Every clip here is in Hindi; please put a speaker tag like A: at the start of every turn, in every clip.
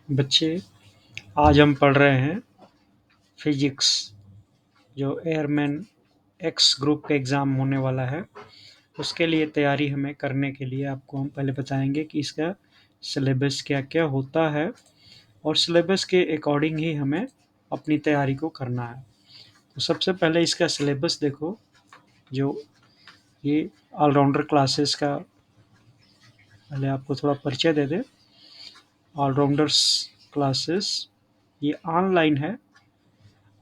A: बच्चे, आज हम पढ़ रहे हैं फिजिक्स। जो एयरमैन एक्स ग्रुप का एग्ज़ाम होने वाला है, उसके लिए तैयारी हमें करने के लिए आपको हम पहले बताएंगे कि इसका सिलेबस क्या क्या होता है, और सिलेबस के अकॉर्डिंग ही हमें अपनी तैयारी को करना है। तो सबसे पहले इसका सिलेबस देखो। जो ये ऑलराउंडर क्लासेस का पहले आपको थोड़ा परिचय दे दे। ऑलराउंडर्स क्लासेस ये ऑनलाइन है,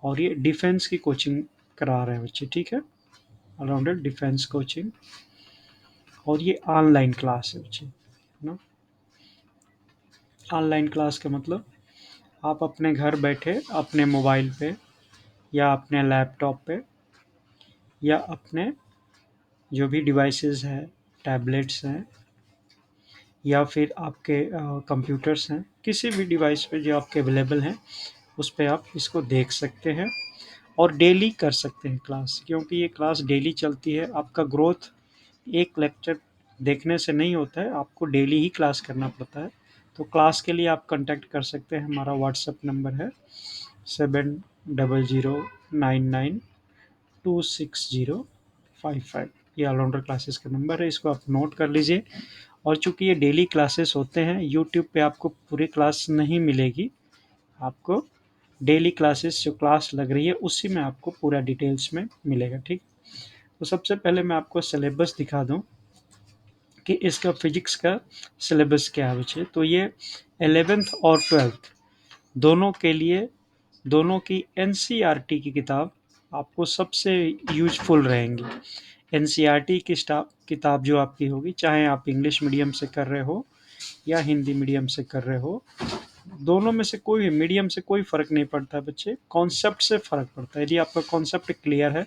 A: और ये डिफेंस की कोचिंग करा रहे हैं बच्चे, ठीक है। ऑलराउंडर डिफेंस कोचिंग, और ये ऑनलाइन क्लास है बच्चे, है ना। ऑनलाइन क्लास का मतलब आप अपने घर बैठे अपने मोबाइल पे या अपने लैपटॉप पे या अपने जो भी डिवाइसेस हैं, टैबलेट्स हैं, या फिर आपके कंप्यूटर्स हैं, किसी भी डिवाइस पे जो आपके अवेलेबल हैं, उस पे आप इसको देख सकते हैं और डेली कर सकते हैं क्लास। क्योंकि ये क्लास डेली चलती है। आपका ग्रोथ एक लेक्चर देखने से नहीं होता है, आपको डेली ही क्लास करना पड़ता है। तो क्लास के लिए आप कांटेक्ट कर सकते हैं। हमारा व्हाट्सएप नंबर है 7009992605। ये ऑलराउंडर क्लासेस का नंबर है, इसको आप नोट कर लीजिए। और चूंकि ये डेली क्लासेस होते हैं, यूट्यूब पे आपको पूरी क्लास नहीं मिलेगी। आपको डेली क्लासेस जो क्लास लग रही है उसी में आपको पूरा डिटेल्स में मिलेगा, ठीक। तो सबसे पहले मैं आपको सिलेबस दिखा दूं कि इसका फिजिक्स का सिलेबस क्या है बच्चे। तो ये 11th और 12th दोनों के लिए, दोनों की एनसीईआरटी की किताब आपको सबसे यूजफुल रहेंगी। एनसीईआरटी की किताब जो आपकी होगी, चाहे आप इंग्लिश मीडियम से कर रहे हो या हिंदी मीडियम से कर रहे हो, दोनों में से कोई भी मीडियम से कोई फर्क नहीं पड़ता बच्चे। कॉन्सेप्ट से फर्क पड़ता है। यदि आपका कॉन्सेप्ट क्लियर है,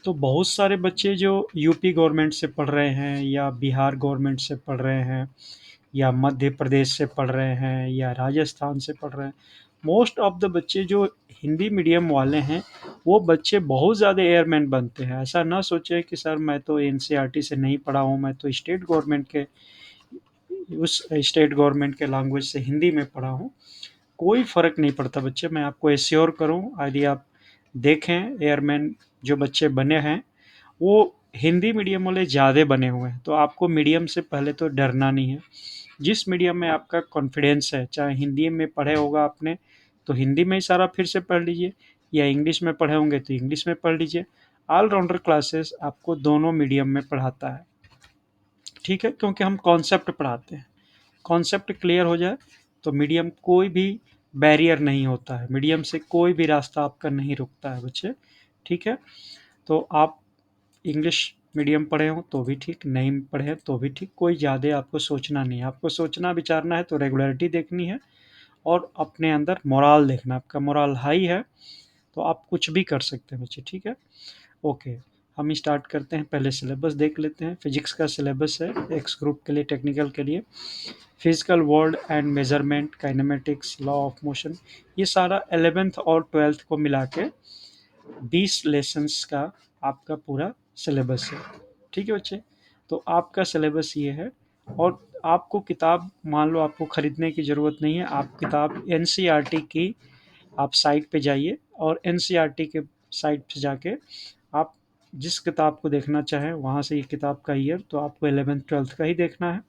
A: तो बहुत सारे बच्चे जो यूपी गवर्नमेंट से पढ़ रहे हैं या बिहार गवर्नमेंट से पढ़ रहे हैं या मध्य प्रदेश से पढ़ रहे हैं या राजस्थान से पढ़ रहे हैं, मोस्ट ऑफ द बच्चे जो हिंदी मीडियम वाले हैं, वो बच्चे बहुत ज़्यादा एयरमैन बनते हैं। ऐसा ना सोचे कि सर मैं तो एनसीईआरटी से नहीं पढ़ा हूँ, मैं तो स्टेट गवर्नमेंट के, उस स्टेट गवर्नमेंट के लैंग्वेज से हिंदी में पढ़ा हूँ। कोई फ़र्क नहीं पड़ता बच्चे। मैं आपको एश्योर करूँ, यदि आप देखें एयरमैन जो बच्चे बने हैं, वो हिंदी मीडियम वाले ज़्यादा बने हुए हैं। तो आपको मीडियम से पहले तो डरना नहीं है। जिस मीडियम में आपका कॉन्फिडेंस है, चाहे हिंदी में पढ़े होगा आपने तो हिंदी में ही सारा फिर से पढ़ लीजिए, या इंग्लिश में पढ़े होंगे तो इंग्लिश में पढ़ लीजिए। ऑलराउंडर क्लासेस आपको दोनों मीडियम में पढ़ाता है, ठीक है। क्योंकि हम कॉन्सेप्ट पढ़ाते हैं। कॉन्सेप्ट क्लियर हो जाए तो मीडियम कोई भी बैरियर नहीं होता है, मीडियम से कोई भी रास्ता आपका नहीं रुकता है बच्चे, ठीक है। तो आप इंग्लिश मीडियम पढ़े हो तो भी ठीक, नहीं पढ़े हैं तो भी ठीक, कोई ज़्यादा आपको सोचना नहीं है। आपको सोचना विचारना है तो रेगुलरिटी देखनी है, और अपने अंदर मोराल देखना। आपका मोराल हाई है तो आप कुछ भी कर सकते हैं बच्चे, ठीक है। ओके, हम स्टार्ट करते हैं। पहले सिलेबस देख लेते हैं। फिजिक्स का सिलेबस है एक्स ग्रुप के लिए, टेक्निकल के लिए। Physical world and measurement, kinematics, law of motion, ये सारा 11th और 12th को मिला के 20 लेसन्स का आपका पूरा सिलेबस है, ठीक है बच्चे। तो आपका सिलेबस ये है। और आपको किताब, मान लो आपको खरीदने की ज़रूरत नहीं है, आप किताब एनसीईआरटी की आप साइट पे जाइए, और एनसीईआरटी के साइट पे जाके आप जिस किताब को देखना चाहें वहाँ से, ये किताब का ईयर तो आपको 11th 12th का ही देखना है।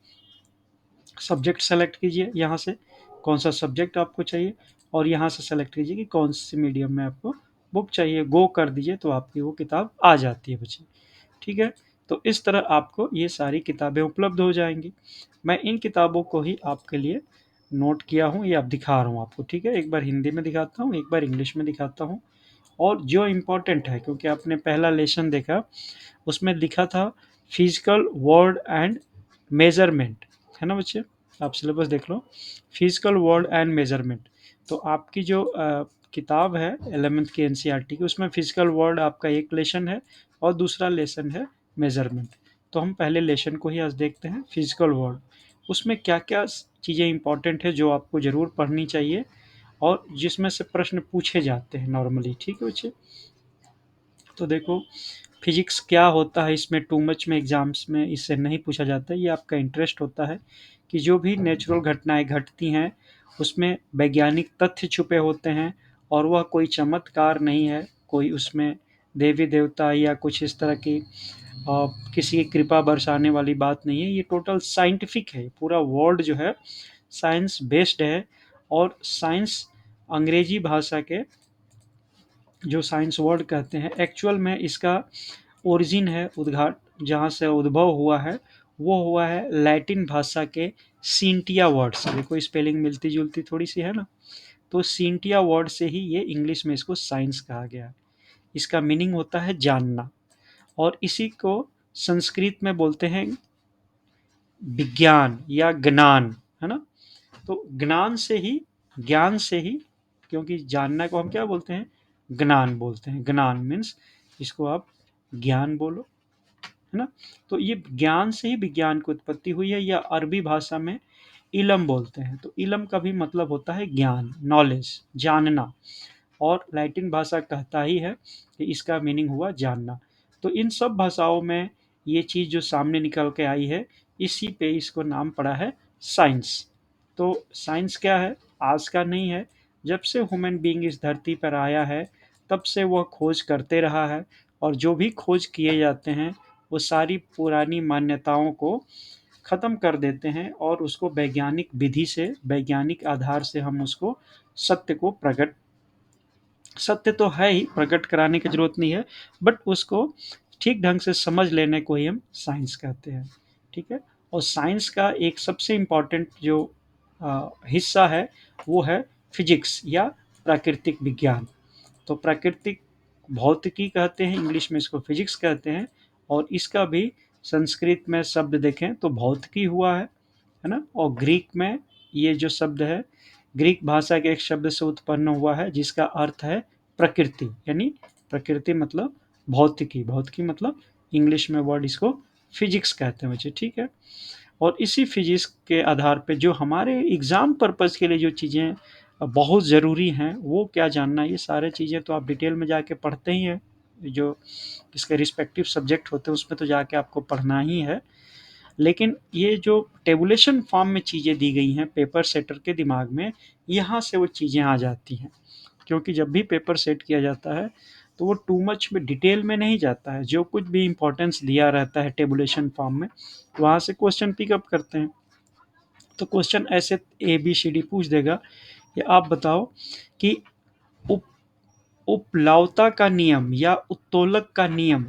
A: सब्जेक्ट सेलेक्ट कीजिए यहाँ से, कौन सा सब्जेक्ट आपको चाहिए, और यहाँ से सेलेक्ट कीजिए कि कौन सी मीडियम में आपको बुक चाहिए। गो कर दीजिए तो आपकी वो किताब आ जाती है बच्चे, ठीक है। तो इस तरह आपको ये सारी किताबें उपलब्ध हो जाएंगी। मैं इन किताबों को ही आपके लिए नोट किया हूँ, ये आप दिखा रहा हूँ आपको, ठीक है। एक बार हिंदी में दिखाता हूँ, एक बार इंग्लिश में दिखाता हूँ। और जो इम्पोर्टेंट है, क्योंकि आपने पहला लेसन देखा, उसमें लिखा था फिजिकल वर्ड एंड मेजरमेंट, है ना बच्चे। आप सिलेबस देख लो, फिजिकल वर्ड एंड मेजरमेंट। तो आपकी जो किताब है 11th की एनसीईआरटी की, उसमें फिजिकल वर्ड आपका एक लेसन है और दूसरा लेसन है मेजरमेंट। तो हम पहले लेसन को ही आज देखते हैं, फिजिकल वर्ड। उसमें क्या क्या चीज़ें इंपॉर्टेंट है जो आपको ज़रूर पढ़नी चाहिए, और जिसमें से प्रश्न पूछे जाते हैं नॉर्मली, ठीक है बच्चे। तो देखो, फिजिक्स क्या होता है, इसमें टू मच में एग्जाम्स में इससे नहीं पूछा जाता है, ये आपका इंटरेस्ट होता है कि जो भी नेचुरल घटनाएं घटती हैं उसमें वैज्ञानिक तथ्य छुपे होते हैं, और वह कोई चमत्कार नहीं है, कोई उसमें देवी देवता या कुछ इस तरह की किसी की कृपा बरसाने वाली बात नहीं है। ये टोटल साइंटिफिक है, पूरा वर्ल्ड जो है साइंस बेस्ड है। और साइंस अंग्रेजी भाषा के जो साइंस वर्ड कहते हैं, एक्चुअल में इसका ओरिजिन है, उद्घाट जहाँ से उद्भव हुआ है वो हुआ है लैटिन भाषा के सींटिया वर्ड से। देखो स्पेलिंग मिलती जुलती थोड़ी सी है ना, तो सींटिया वर्ड से ही ये इंग्लिश में इसको साइंस कहा गया। इसका मीनिंग होता है जानना, और इसी को संस्कृत में बोलते हैं विज्ञान या ज्ञान, है ना। तो ज्ञान से ही, ज्ञान से ही, क्योंकि जानना को हम क्या बोलते हैं, ज्ञान बोलते हैं। ज्ञान मीन्स इसको आप ज्ञान बोलो, है ना। तो ये ज्ञान से ही विज्ञान की उत्पत्ति हुई है, या अरबी भाषा में इलम बोलते हैं। तो इलम का भी मतलब होता है ज्ञान, नॉलेज, जानना। और लैटिन भाषा कहता ही है कि इसका मीनिंग हुआ जानना। तो इन सब भाषाओं में ये चीज़ जो सामने निकल के आई है, इसी पे इसको नाम पड़ा है साइंस। तो साइंस क्या है, आज का नहीं है। जब से ह्यूमन बीइंग इस धरती पर आया है तब से वह खोज करते रहा है, और जो भी खोज किए जाते हैं वो सारी पुरानी मान्यताओं को ख़त्म कर देते हैं, और उसको वैज्ञानिक विधि से, वैज्ञानिक आधार से हम उसको सत्य को प्रकट, सत्य तो है ही, प्रकट कराने की जरूरत नहीं है, बट उसको ठीक ढंग से समझ लेने को ही हम साइंस कहते हैं। ठीक है। और साइंस का एक सबसे इम्पॉर्टेंट जो हिस्सा है वो है फिजिक्स या प्राकृतिक विज्ञान। तो प्राकृतिक भौतिकी कहते हैं, इंग्लिश में इसको फिजिक्स कहते हैं। और इसका भी संस्कृत में शब्द देखें तो भौतिकी हुआ है ना। और ग्रीक में ये जो शब्द है, ग्रीक भाषा के एक शब्द से उत्पन्न हुआ है जिसका अर्थ है प्रकृति, यानी प्रकृति मतलब भौतिकी, भौतिकी मतलब इंग्लिश में वर्ड इसको फिजिक्स कहते हैं बच्चे। ठीक है। और इसी फिजिक्स के आधार पे जो हमारे एग्जाम पर्पस के लिए जो चीज़ें बहुत ज़रूरी हैं वो क्या जानना, ये सारे चीज़ें तो आप डिटेल में जाके पढ़ते ही हैं। जो इसके रिस्पेक्टिव सब्जेक्ट होते हैं उसमें तो जाके आपको पढ़ना ही है। लेकिन ये जो टेबुलेशन फॉर्म में चीज़ें दी गई हैं पेपर सेटर के दिमाग में, यहाँ से वो चीज़ें आ जाती हैं। क्योंकि जब भी पेपर सेट किया जाता है तो वो टू मच में डिटेल में नहीं जाता है, जो कुछ भी इंपॉर्टेंस दिया रहता है टेबुलेशन फॉर्म में वहाँ से क्वेश्चन पिकअप करते हैं। तो क्वेश्चन ऐसे ABCD पूछ देगा कि आप बताओ कि उप उपलाव्यता का नियम या उत्तोलक का नियम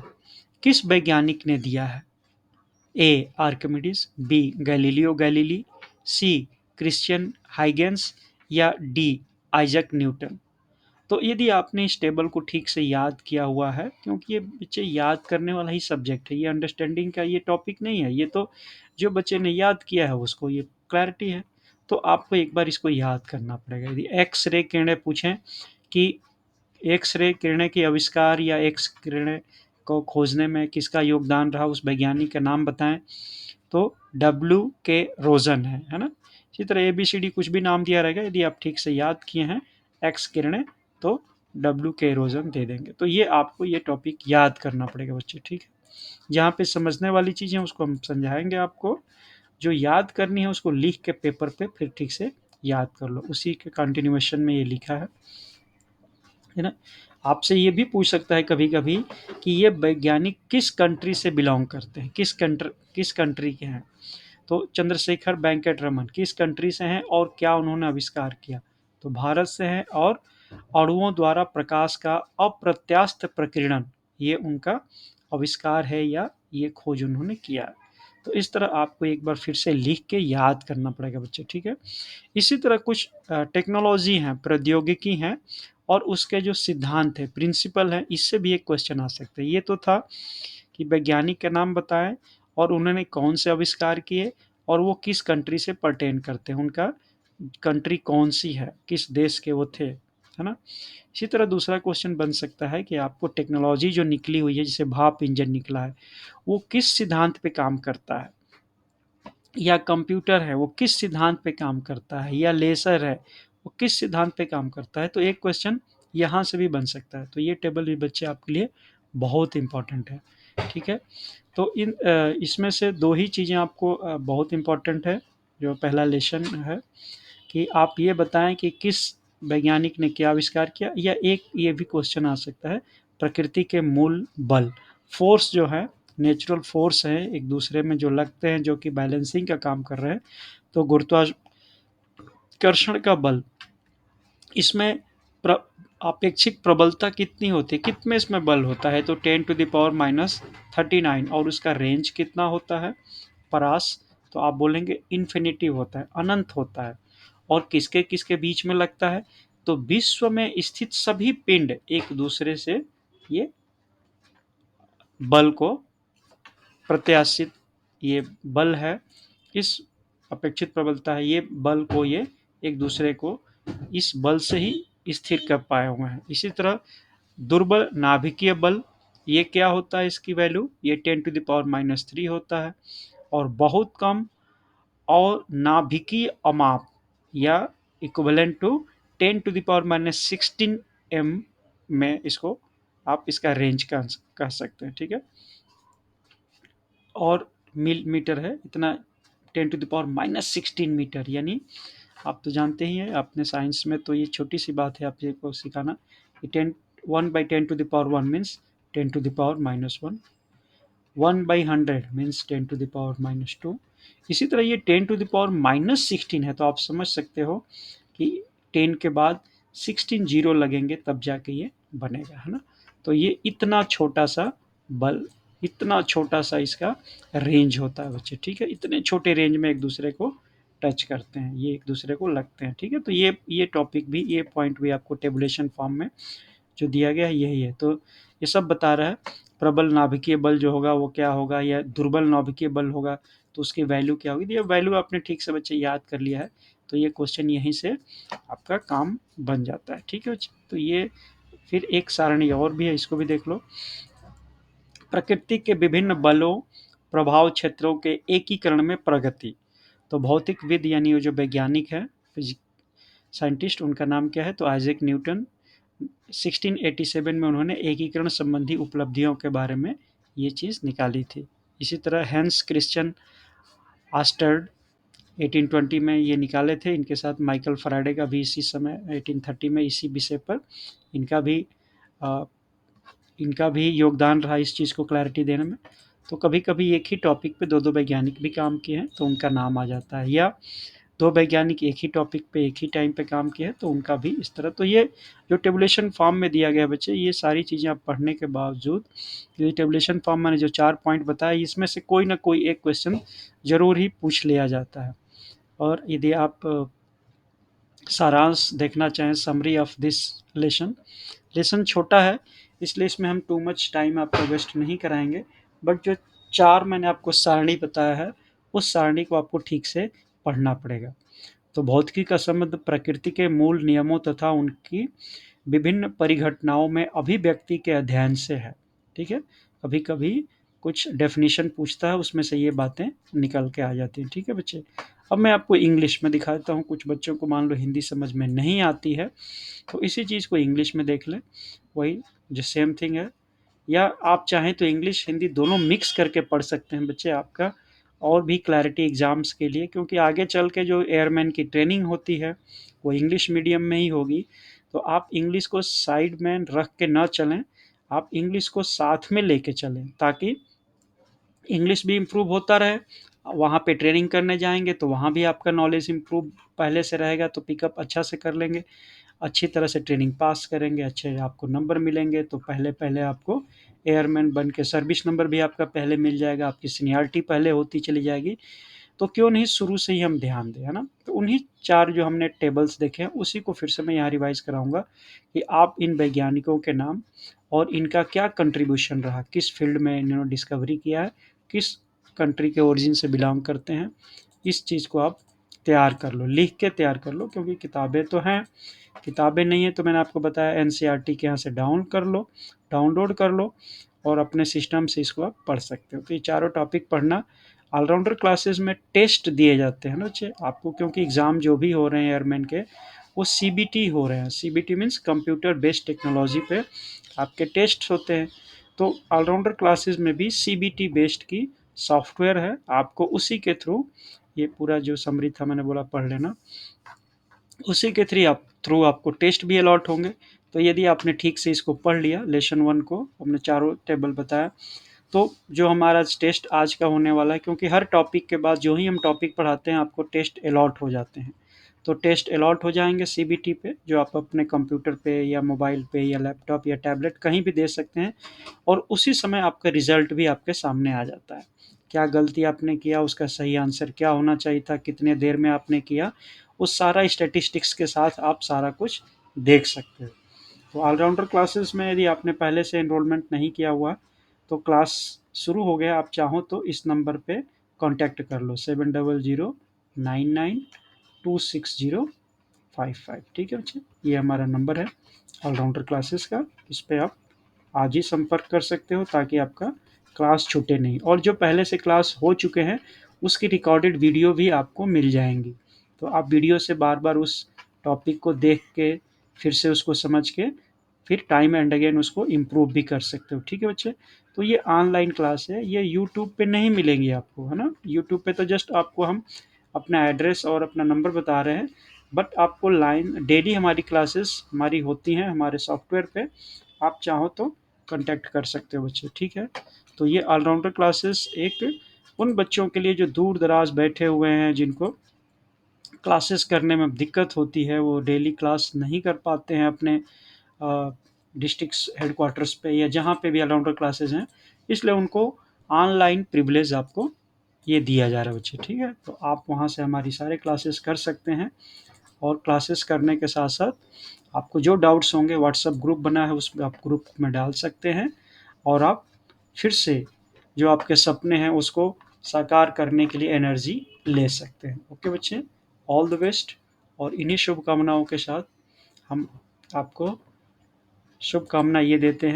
A: किस वैज्ञानिक ने दिया है। ए आर्किमिडीज, बी गैलीलियो गैलीली, सी क्रिश्चियन हाइगेंस, या डी आइजैक न्यूटन। तो यदि आपने इस टेबल को ठीक से याद किया हुआ है, क्योंकि ये बच्चे याद करने वाला ही सब्जेक्ट है, ये अंडरस्टैंडिंग का ये टॉपिक नहीं है, ये तो जो बच्चे ने याद किया है उसको ये क्लैरिटी है। तो आपको एक बार इसको याद करना पड़ेगा। यदि एक्स रे किरणें पूछें कि एक्स रे किरणें की आविष्कार या एक्स किरणें को खोजने में किसका योगदान रहा, उस वैज्ञानिक का नाम बताएं, तो W K रोजन है ना। इसी तरह ABCD कुछ भी नाम दिया रहेगा, यदि आप ठीक से याद किए हैं एक्स किरणें तो W K रोजन दे देंगे। तो ये आपको ये टॉपिक याद करना पड़ेगा बच्चे। ठीक है। जहाँ पे समझने वाली चीज़ें उसको हम समझाएंगे आपको, जो याद करनी है उसको लिख के पेपर पे फिर ठीक से याद कर लो, उसी के कंटिन्यूएशन में ये लिखा है ना। आपसे ये भी पूछ सकता है कभी कभी कि ये वैज्ञानिक किस कंट्री से बिलोंग करते हैं, किस कंट्री के हैं। तो चंद्रशेखर वेंकट रमन किस कंट्री से हैं और क्या उन्होंने आविष्कार किया, तो भारत से हैं। और अणुओं द्वारा प्रकाश का अप्रत्यास्थ प्रकीर्णन, ये उनका आविष्कार है या ये खोज उन्होंने किया है। तो इस तरह आपको एक बार फिर से लिख के याद करना पड़ेगा बच्चे। ठीक है। इसी तरह कुछ टेक्नोलॉजी हैं, प्रौद्योगिकी हैं, और उसके जो सिद्धांत है, प्रिंसिपल है, इससे भी एक क्वेश्चन आ सकता है। ये तो था कि वैज्ञानिक का नाम बताएं और उन्होंने कौन से आविष्कार किए और वो किस कंट्री से परटेन करते हैं, उनका कंट्री कौन सी है, किस देश के वो थे, है ना। इसी तरह दूसरा क्वेश्चन बन सकता है कि आपको टेक्नोलॉजी जो निकली हुई है, जैसे भाप इंजन निकला है, वो किस सिद्धांत पे काम करता है, या कंप्यूटर है वो किस सिद्धांत पे काम करता है, या लेसर है वो किस सिद्धांत पे काम करता है। तो एक क्वेश्चन यहाँ से भी बन सकता है। तो ये टेबल भी बच्चे आपके लिए बहुत इंपॉर्टेंट है। ठीक है। तो इसमें से दो ही चीज़ें आपको बहुत इंपॉर्टेंट है। जो पहला लेसन है कि आप ये बताएं कि किस वैज्ञानिक ने क्या आविष्कार किया, या एक ये भी क्वेश्चन आ सकता है, प्रकृति के मूल बल, फोर्स जो है, नेचुरल फोर्स है एक दूसरे में जो लगते हैं, जो कि बैलेंसिंग का काम कर रहे हैं, तो गुरुत्वाकर्षण का बल, इसमें प्र, अपेक्षित प्रबलता कितनी होती है, कितने इसमें बल होता है, तो 10⁻39 और उसका रेंज कितना होता है परास, तो आप बोलेंगे इन्फिनिटिव होता है, अनंत होता है। और किसके किसके बीच में लगता है, तो विश्व में स्थित सभी पिंड एक दूसरे से ये बल को प्रत्याशित, ये बल है, इस अपेक्षित प्रबलता है, ये बल को ये एक दूसरे को इस बल से ही स्थिर कर पाए हुए हैं। इसी तरह दुर्बल नाभिकीय बल, ये क्या होता है, इसकी वैल्यू ये 10⁻³ होता है। और बहुत कम और नाभिकीय अमाप या इक्विवेलेंट टू 10⁻16 एम में इसको आप इसका रेंज कह सकते हैं, ठीक है। और मीटर है इतना, 10⁻16 मीटर, यानी आप तो जानते ही हैं, अपने साइंस में तो ये छोटी सी बात है आप को सिखाना कि 1/10⁻1 मीन्स 10⁻⁻1, 1/100 मीन्स 10⁻⁻2। इसी तरह ये 10⁻16 है, तो आप समझ सकते हो कि 10 के बाद 16 जीरो लगेंगे तब जाके ये बनेगा, है ना। तो ये इतना छोटा सा बल, इतना छोटा सा इसका रेंज होता है बच्चे, ठीक है। इतने छोटे रेंज में एक दूसरे को टच करते हैं, ये एक दूसरे को लगते हैं, ठीक है। तो ये टॉपिक भी, ये पॉइंट भी आपको टेबुलेशन फॉर्म में जो दिया गया है यही है। तो ये सब बता रहा है प्रबल नाभिकीय बल जो होगा वो क्या होगा, या दुर्बल नाभिकीय बल होगा तो उसकी वैल्यू क्या होगी। ये वैल्यू आपने ठीक से बच्चे याद कर लिया है, तो ये क्वेश्चन यहीं से आपका काम बन जाता है, ठीक है बच्चे। तो ये फिर एक सारणी और भी है, इसको भी देख लो। प्रकृति के विभिन्न बलों प्रभाव क्षेत्रों के एकीकरण में प्रगति, तो भौतिकविद यानी वो जो वैज्ञानिक है, साइंटिस्ट, उनका नाम क्या है, तो आइजैक न्यूटन, 1687 में उन्होंने एकीकरण संबंधी उपलब्धियों के बारे में ये चीज़ निकाली थी। इसी तरह हैंस क्रिश्चियन आस्टर्ड 1820 में ये निकाले थे, इनके साथ माइकल फराडे का भी इसी समय 1830 में इसी विषय पर इनका भी आ, इनका भी योगदान रहा इस चीज़ को क्लैरिटी देने में। तो कभी कभी एक ही टॉपिक पे दो दो वैज्ञानिक भी काम किए हैं तो उनका नाम आ जाता है, या दो वैज्ञानिक एक ही टॉपिक पे एक ही टाइम पे काम किए हैं तो उनका भी इस तरह। तो ये जो टेबुलेशन फॉर्म में दिया गया बच्चे, ये सारी चीज़ें आप पढ़ने के बावजूद, ये टेबुलेशन फॉर्म मैंने जो 4 पॉइंट बताया, इसमें से कोई ना कोई एक क्वेश्चन ज़रूर ही पूछ लिया जाता है। और यदि आप सारांश देखना चाहें, summary of this lesson, lesson छोटा है इसलिए इसमें हम टू मच टाइम आपका वेस्ट नहीं कराएंगे, बट जो 4 मैंने आपको सारणी बताया है उस सारणी को आपको ठीक से पढ़ना पड़ेगा। तो भौतिकी का संबंध प्रकृति के मूल नियमों तथा उनकी विभिन्न परिघटनाओं में अभिव्यक्ति के अध्ययन से है, ठीक है। कभी कभी कुछ डेफिनेशन पूछता है, उसमें से ये बातें निकल के आ जाती हैं, ठीक है बच्चे। अब मैं आपको इंग्लिश में दिखाता हूँ, कुछ बच्चों को मान लो हिंदी समझ में नहीं आती है तो इसी चीज़ को इंग्लिश में देख लें, वही जो सेम थिंग है। या आप चाहें तो इंग्लिश हिंदी दोनों मिक्स करके पढ़ सकते हैं बच्चे, आपका और भी क्लैरिटी एग्ज़ाम्स के लिए, क्योंकि आगे चल के जो एयरमैन की ट्रेनिंग होती है वो इंग्लिश मीडियम में ही होगी। तो आप इंग्लिश को साइड में रख के ना चलें, आप इंग्लिश को साथ में लेके चलें, ताकि इंग्लिश भी इम्प्रूव होता रहे। वहाँ पे ट्रेनिंग करने जाएंगे तो वहाँ भी आपका नॉलेज इम्प्रूव पहले से रहेगा, तो पिकअप अच्छा से कर लेंगे, अच्छी तरह से ट्रेनिंग पास करेंगे, अच्छे आपको नंबर मिलेंगे, तो पहले पहले आपको एयरमैन बन के सर्विस नंबर भी आपका पहले मिल जाएगा, आपकी सीनियरिटी पहले होती चली जाएगी। तो क्यों नहीं शुरू से ही हम ध्यान दें, है ना। तो उन्हीं 4 जो हमने टेबल्स देखे हैं उसी को फिर से मैं यहाँ रिवाइज कराऊंगा कि आप इन वैज्ञानिकों के नाम और इनका क्या कंट्रीब्यूशन रहा, किस फील्ड में इन्होंने डिस्कवरी किया है, किस कंट्री के ओरिजिन से बिलोंग करते हैं, इस चीज़ को आप तैयार कर लो, लिख के तैयार कर लो, क्योंकि किताबें तो हैं, किताबें नहीं है तो मैंने आपको बताया एनसीईआरटी के यहाँ से डाउनलोड कर लो और अपने सिस्टम से इसको आप पढ़ सकते हो। तो ये चारों टॉपिक पढ़ना। ऑलराउंडर क्लासेस में टेस्ट दिए जाते हैं ना बच्चे आपको, क्योंकि एग्ज़ाम जो भी हो रहे हैं एयरमैन के वो सीबीटी हो रहे हैं। CBT means computer based technology पे आपके टेस्ट होते हैं। तो ऑलराउंडर क्लासेस में भी सीबीटी बेस्ड की सॉफ्टवेयर है, आपको उसी के थ्रू ये पूरा जो समरी था मैंने बोला पढ़ लेना। उसी के थ्रू आपको टेस्ट भी अलॉट होंगे। तो यदि आपने ठीक से इसको पढ़ लिया, लेसन 1 को हमने चारों टेबल बताया, तो जो हमारा टेस्ट आज का होने वाला है, क्योंकि हर टॉपिक के बाद जो ही हम टॉपिक पढ़ाते हैं आपको टेस्ट अलॉट हो जाते हैं। तो टेस्ट अलॉट हो जाएंगे सीबीटी पे, जो आप अपने कंप्यूटर पे या मोबाइल पे या लैपटॉप या टैबलेट कहीं भी दे सकते हैं, और उसी समय आपका रिजल्ट भी आपके सामने आ जाता है। क्या गलती आपने किया, उसका सही आंसर क्या होना चाहिए था, कितने देर में आपने किया, उस सारा स्टैटिस्टिक्स के साथ आप सारा कुछ देख सकते हो। तो ऑलराउंडर क्लासेस में यदि आपने पहले से एनरोलमेंट नहीं किया हुआ, तो क्लास शुरू हो गया, आप चाहो तो इस नंबर पे कांटेक्ट कर लो, 7009926055। ठीक है बच्चे, ये हमारा नंबर है ऑलराउंडर क्लासेस का। इस पे आप आज ही संपर्क कर सकते हो, ताकि आपका क्लास छूटे नहीं, और जो पहले से क्लास हो चुके हैं उसकी रिकॉर्डेड वीडियो भी आपको मिल जाएंगी। तो आप वीडियो से बार बार उस टॉपिक को देख के, फिर से उसको समझ के, फिर टाइम एंड अगेन उसको इम्प्रूव भी कर सकते हो। ठीक है बच्चे, तो ये ऑनलाइन क्लास है, ये यूट्यूब पे नहीं मिलेंगी आपको, है ना। यूट्यूब पे तो जस्ट आपको हम अपना एड्रेस और अपना नंबर बता रहे हैं, बट आपको लाइन डेली हमारी क्लासेस हमारी होती हैं हमारे सॉफ्टवेयर पे, आप चाहो तो कांटेक्ट कर सकते हो बच्चे। ठीक है, तो ये ऑलराउंडर क्लासेस एक उन बच्चों के लिए जो दूर दराज बैठे हुए हैं, जिनको क्लासेस करने में दिक्कत होती है, वो डेली क्लास नहीं कर पाते हैं अपने डिस्ट्रिक्ट हेडक्वार्टर्स पे या जहाँ पे भी ऑलराउंडर क्लासेस हैं, इसलिए उनको ऑनलाइन प्रिविलेज आपको ये दिया जा रहा है बच्चे। ठीक है, तो आप वहाँ से हमारी सारे क्लासेस कर सकते हैं, और क्लासेस करने के साथ साथ आपको जो डाउट्स होंगे, व्हाट्सएप ग्रुप बना है उसमें आप ग्रुप में डाल सकते हैं, और आप फिर से जो आपके सपने हैं उसको साकार करने के लिए एनर्जी ले सकते हैं। ओके बच्चे, ऑल द बेस्ट, और इन्हीं शुभकामनाओं के साथ हम आपको शुभकामना ये देते हैं